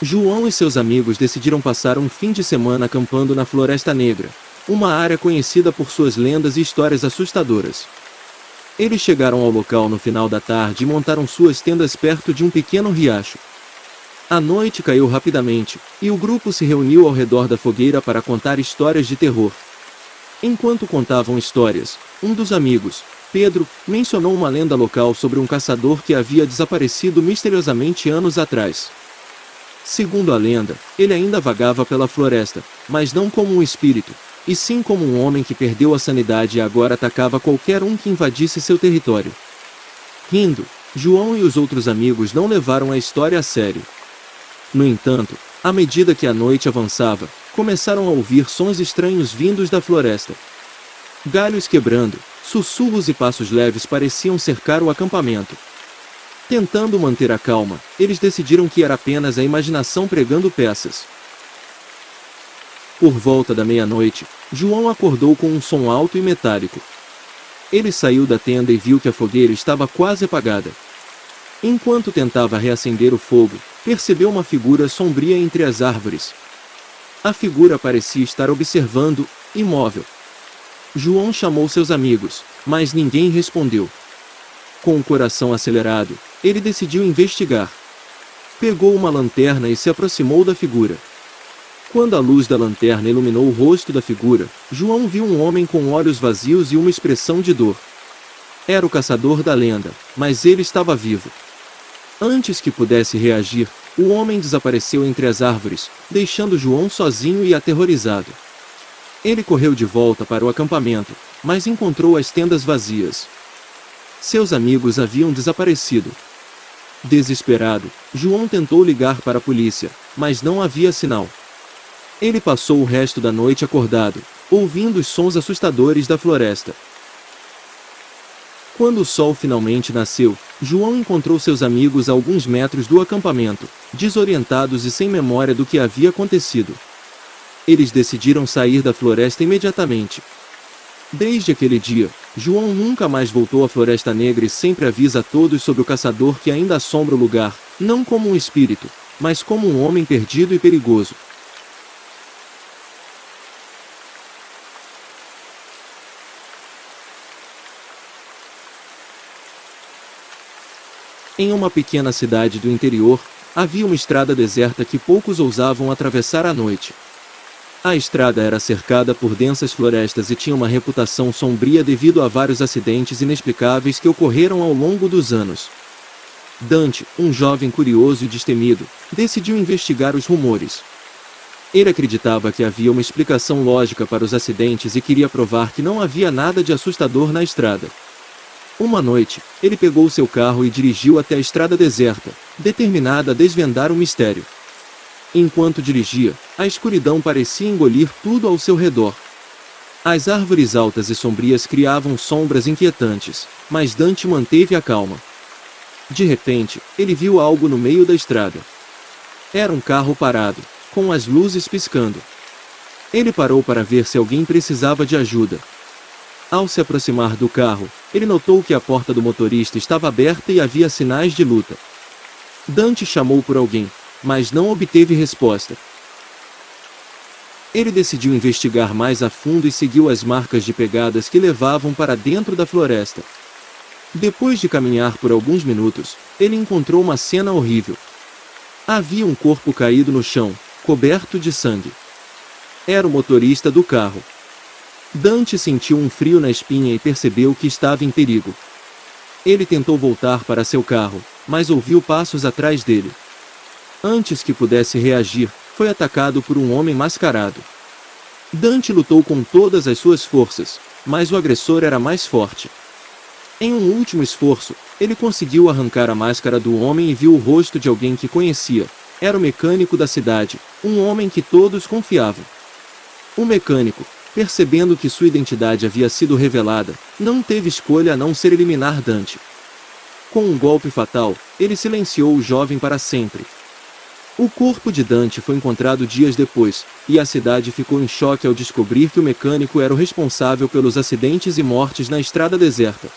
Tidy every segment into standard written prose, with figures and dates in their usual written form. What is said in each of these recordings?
João e seus amigos decidiram passar um fim de semana acampando na Floresta Negra, uma área conhecida por suas lendas e histórias assustadoras. Eles chegaram ao local no final da tarde e montaram suas tendas perto de um pequeno riacho. A noite caiu rapidamente, e o grupo se reuniu ao redor da fogueira para contar histórias de terror. Enquanto contavam histórias, um dos amigos, Pedro, mencionou uma lenda local sobre um caçador que havia desaparecido misteriosamente anos atrás. Segundo a lenda, ele ainda vagava pela floresta, mas não como um espírito, e sim como um homem que perdeu a sanidade e agora atacava qualquer um que invadisse seu território. Rindo, João e os outros amigos não levaram a história a sério. No entanto, à medida que a noite avançava, começaram a ouvir sons estranhos vindos da floresta. Galhos quebrando, sussurros e passos leves pareciam cercar o acampamento. Tentando manter a calma, eles decidiram que era apenas a imaginação pregando peças. Por volta da meia-noite, João acordou com um som alto e metálico. Ele saiu da tenda e viu que a fogueira estava quase apagada. Enquanto tentava reacender o fogo, percebeu uma figura sombria entre as árvores. A figura parecia estar observando, imóvel. João chamou seus amigos, mas ninguém respondeu. Com o coração acelerado, ele decidiu investigar. Pegou uma lanterna e se aproximou da figura. Quando a luz da lanterna iluminou o rosto da figura, João viu um homem com olhos vazios e uma expressão de dor. Era o caçador da lenda, mas ele estava vivo. Antes que pudesse reagir, o homem desapareceu entre as árvores, deixando João sozinho e aterrorizado. Ele correu de volta para o acampamento, mas encontrou as tendas vazias. Seus amigos haviam desaparecido. Desesperado, João tentou ligar para a polícia, mas não havia sinal. Ele passou o resto da noite acordado, ouvindo os sons assustadores da floresta. Quando o sol finalmente nasceu, João encontrou seus amigos a alguns metros do acampamento, desorientados e sem memória do que havia acontecido. Eles decidiram sair da floresta imediatamente. Desde aquele dia, João nunca mais voltou à Floresta Negra e sempre avisa a todos sobre o caçador que ainda assombra o lugar, não como um espírito, mas como um homem perdido e perigoso. Em uma pequena cidade do interior, havia uma estrada deserta que poucos ousavam atravessar à noite. A estrada era cercada por densas florestas e tinha uma reputação sombria devido a vários acidentes inexplicáveis que ocorreram ao longo dos anos. Dante, um jovem curioso e destemido, decidiu investigar os rumores. Ele acreditava que havia uma explicação lógica para os acidentes e queria provar que não havia nada de assustador na estrada. Uma noite, ele pegou seu carro e dirigiu até a estrada deserta, determinado a desvendar o mistério. Enquanto dirigia, a escuridão parecia engolir tudo ao seu redor. As árvores altas e sombrias criavam sombras inquietantes, mas Dante manteve a calma. De repente, ele viu algo no meio da estrada. Era um carro parado, com as luzes piscando. Ele parou para ver se alguém precisava de ajuda. Ao se aproximar do carro, ele notou que a porta do motorista estava aberta e havia sinais de luta. Dante chamou por alguém, mas não obteve resposta. Ele decidiu investigar mais a fundo e seguiu as marcas de pegadas que levavam para dentro da floresta. Depois de caminhar por alguns minutos, ele encontrou uma cena horrível. Havia um corpo caído no chão, coberto de sangue. Era o motorista do carro. Dante sentiu um frio na espinha e percebeu que estava em perigo. Ele tentou voltar para seu carro, mas ouviu passos atrás dele. Antes que pudesse reagir, foi atacado por um homem mascarado. Dante lutou com todas as suas forças, mas o agressor era mais forte. Em um último esforço, ele conseguiu arrancar a máscara do homem e viu o rosto de alguém que conhecia. Era o mecânico da cidade, um homem que todos confiavam. O mecânico, percebendo que sua identidade havia sido revelada, não teve escolha a não ser eliminar Dante. Com um golpe fatal, ele silenciou o jovem para sempre. O corpo de Dante foi encontrado dias depois, e a cidade ficou em choque ao descobrir que o mecânico era o responsável pelos acidentes e mortes na estrada deserta.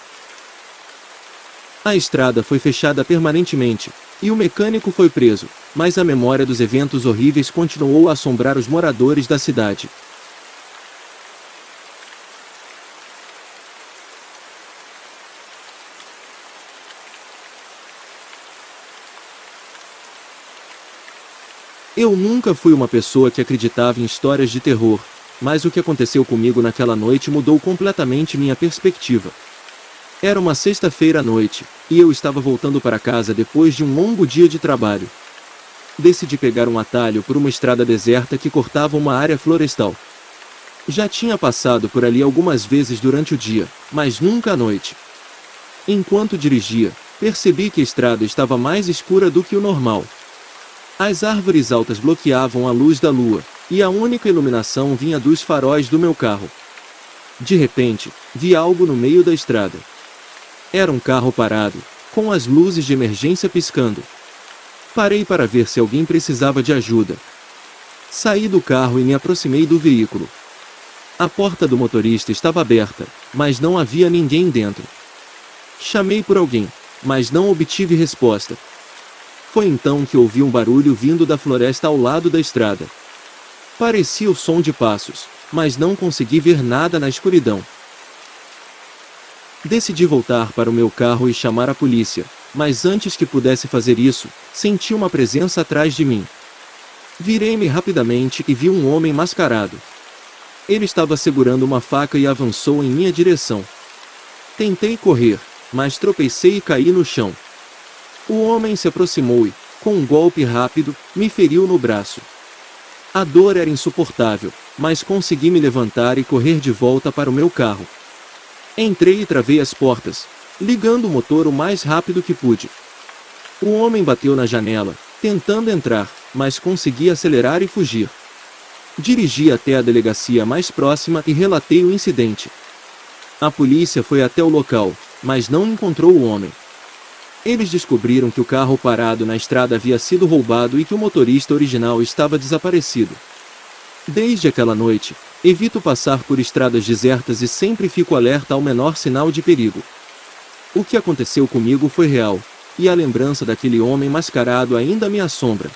A estrada foi fechada permanentemente, E o mecânico foi preso, mas a memória dos eventos horríveis continuou a assombrar os moradores da cidade. Eu nunca fui uma pessoa que acreditava em histórias de terror, mas o que aconteceu comigo naquela noite mudou completamente minha perspectiva. Era uma sexta-feira à noite, e eu estava voltando para casa depois de um longo dia de trabalho. Decidi pegar um atalho por uma estrada deserta que cortava uma área florestal. Já tinha passado por ali algumas vezes durante o dia, mas nunca à noite. Enquanto dirigia, percebi que a estrada estava mais escura do que o normal. As árvores altas bloqueavam a luz da lua, e a única iluminação vinha dos faróis do meu carro. De repente, vi algo no meio da estrada. Era um carro parado, com as luzes de emergência piscando. Parei para ver se alguém precisava de ajuda. Saí do carro e me aproximei do veículo. A porta do motorista estava aberta, mas não havia ninguém dentro. Chamei por alguém, mas não obtive resposta. Foi então que ouvi um barulho vindo da floresta ao lado da estrada. Parecia o som de passos, mas não consegui ver nada na escuridão. Decidi voltar para o meu carro e chamar a polícia, mas antes que pudesse fazer isso, senti uma presença atrás de mim. Virei-me rapidamente e vi um homem mascarado. Ele estava segurando uma faca e avançou em minha direção. Tentei correr, mas tropecei e caí no chão. O homem se aproximou e, com um golpe rápido, me feriu no braço. A dor era insuportável, mas consegui me levantar e correr de volta para o meu carro. Entrei e travei as portas, ligando o motor o mais rápido que pude. O homem bateu na janela, tentando entrar, mas consegui acelerar e fugir. Dirigi até a delegacia mais próxima e relatei o incidente. A polícia foi até o local, mas não encontrou o homem. Eles descobriram que o carro parado na estrada havia sido roubado e que o motorista original estava desaparecido. Desde aquela noite, evito passar por estradas desertas e sempre fico alerta ao menor sinal de perigo. O que aconteceu comigo foi real, e a lembrança daquele homem mascarado ainda me assombra.